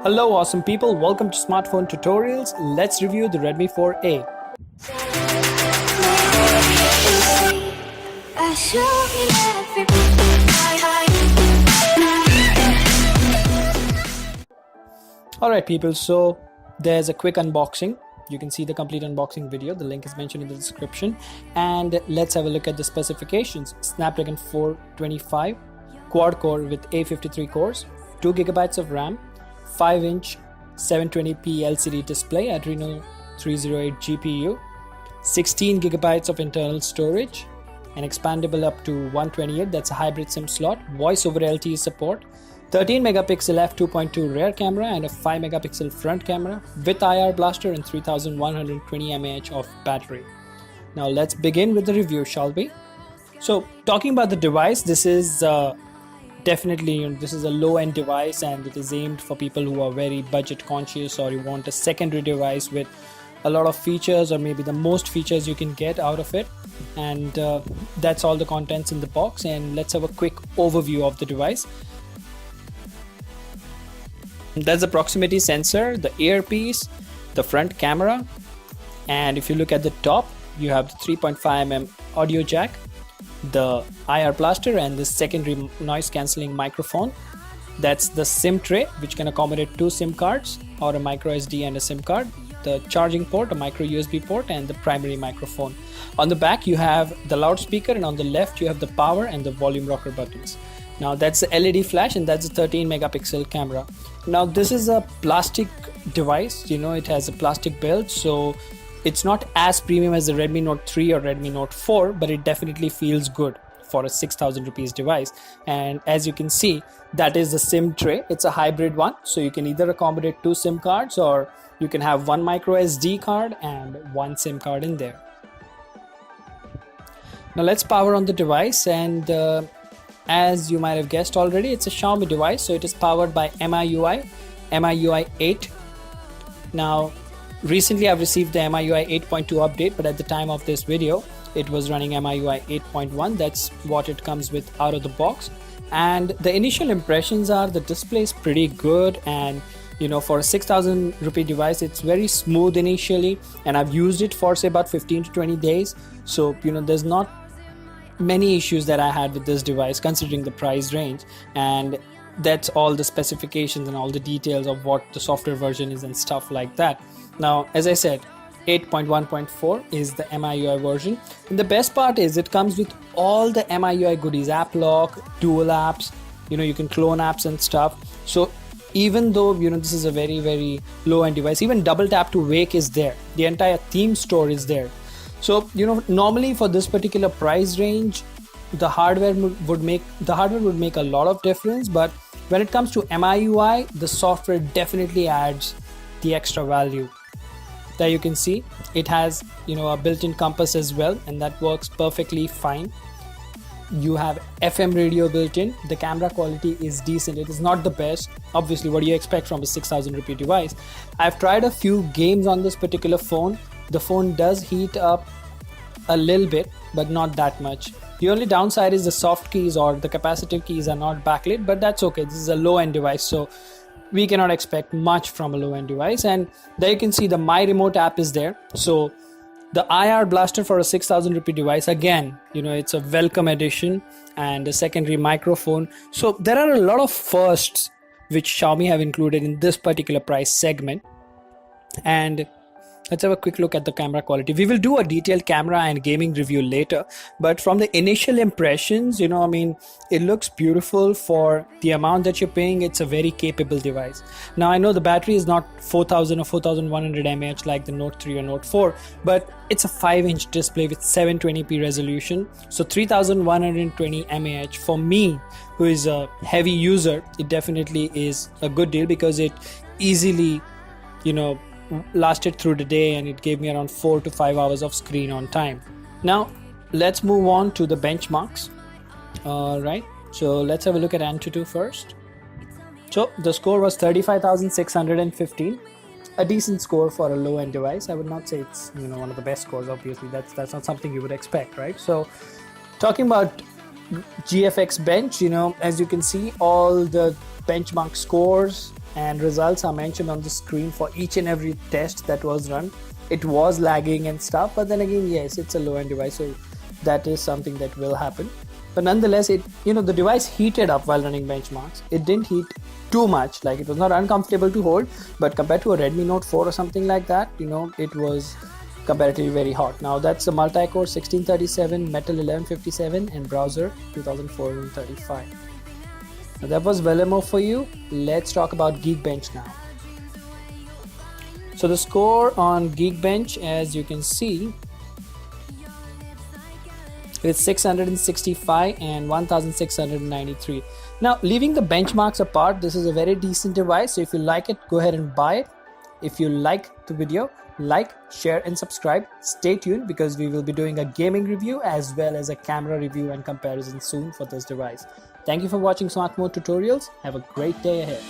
Hello awesome people, welcome to Smartphone Tutorials. Let's review the Redmi 4A. Alright people, so there's a quick unboxing. You can see the complete unboxing video, the link is mentioned in the description. And let's have a look at the specifications. Snapdragon 425 quad core with A53 cores, 2GB of RAM, 5-inch 720p LCD display, Adreno 308 GPU, 16GB of internal storage, and expandable up to 128, that's a hybrid SIM slot, voice over LTE support, 13 megapixel f2.2 rear camera and a 5 megapixel front camera with IR blaster and 3120 mAh of battery. Now let's begin with the review, shall we? So talking about the device, this is definitely, this is a low-end device and it is aimed for people who are very budget conscious, or you want a secondary device with a lot of features, or maybe the most features you can get out of it. And that's all the contents in the box, and let's have a quick overview of the device. That's the proximity sensor, the earpiece, the front camera, and if you look at the top, you have the 3.5mm audio jack, the IR blaster, and the secondary noise cancelling microphone. That's the SIM tray, which can accommodate 2 SIM cards or a micro SD and a SIM card, the charging port, a micro USB port, and the primary microphone. On the back you have the loudspeaker, and on the left you have the power and the volume rocker buttons. Now that's the LED flash, and that's a 13 megapixel camera. Now this is a plastic device, it has a plastic build, so it's not as premium as the Redmi Note 3 or Redmi Note 4, but it definitely feels good for a 6,000 rupees device. And as you can see, that is the SIM tray. It's a hybrid one, so you can either accommodate 2 SIM cards, or you can have 1 micro SD card and 1 SIM card in there. Now let's power on the device, and as you might have guessed already, it's a Xiaomi device, so it is powered by MIUI 8. Now recently I've received the MIUI 8.2 update, but at the time of this video it was running MIUI 8.1. That's what it comes with out of the box. And the initial impressions are the display is pretty good, and for a 6,000 rupee device it's very smooth initially, and I've used it for say about 15 to 20 days. So there's not many issues that I had with this device considering the price range, and that's all the specifications and all the details of what the software version is and stuff like that. Now as I said, 8.1.4 is the MIUI version, and the best part is it comes with all the MIUI goodies, app lock, dual apps, you can clone apps and stuff. So even though this is a very low end device, even double tap to wake is there, the entire theme store is there. So normally for this particular price range, the hardware would make a lot of difference, but when it comes to MIUI, the software definitely adds the extra value. There you can see it has a built-in compass as well, and that works perfectly fine. You have FM radio built in. The camera quality is decent. It is not the best, obviously. What do you expect from a 6,000 rupee device? I've tried a few games on this particular phone. The phone does heat up a little bit, but not that much. The only downside is the soft keys or the capacitive keys are not backlit, but that's okay. This is a low-end device, so we cannot expect much from a low-end device. And there you can see the My Remote app is there. So the IR blaster for a 6,000 rupee device, again, it's a welcome addition, and a secondary microphone. So there are a lot of firsts which Xiaomi have included in this particular price segment. And let's have a quick look at the camera quality. We will do a detailed camera and gaming review later, but from the initial impressions, it looks beautiful for the amount that you're paying. It's a very capable device. Now I know the battery is not 4000 or 4100 mAh like the Note 3 or Note 4, but it's a 5-inch display with 720p resolution. So 3120 mAh for me, who is a heavy user, it definitely is a good deal, because it easily, lasted through the day, and it gave me around 4 to 5 hours of screen on time. Now let's move on to the benchmarks. Alright, so let's have a look at Antutu first. So the score was 35,615, a decent score for a low-end device. I would not say it's one of the best scores, obviously. That's not something you would expect, right? So talking about GFX bench, as you can see, all the benchmark scores and results are mentioned on the screen for each and every test that was run. It was lagging and stuff, but then again, yes, it's a low-end device, so that is something that will happen. But nonetheless, the device heated up while running benchmarks. It didn't heat too much, like it was not uncomfortable to hold, but compared to a Redmi Note 4 or something like that, it was comparatively very hot. Now that's a multi-core 1637, Metal 1157, and browser 2435. Now that was well more for you. Let's talk about Geekbench now. So the score on Geekbench, as you can see, is 665 and 1693. Now, leaving the benchmarks apart, this is a very decent device. So if you like it, go ahead and buy it. If you like the video, like, share and subscribe. Stay tuned because we will be doing a gaming review as well as a camera review and comparison soon for this device. Thank you for watching Smart Mode Tutorials. Have a great day ahead.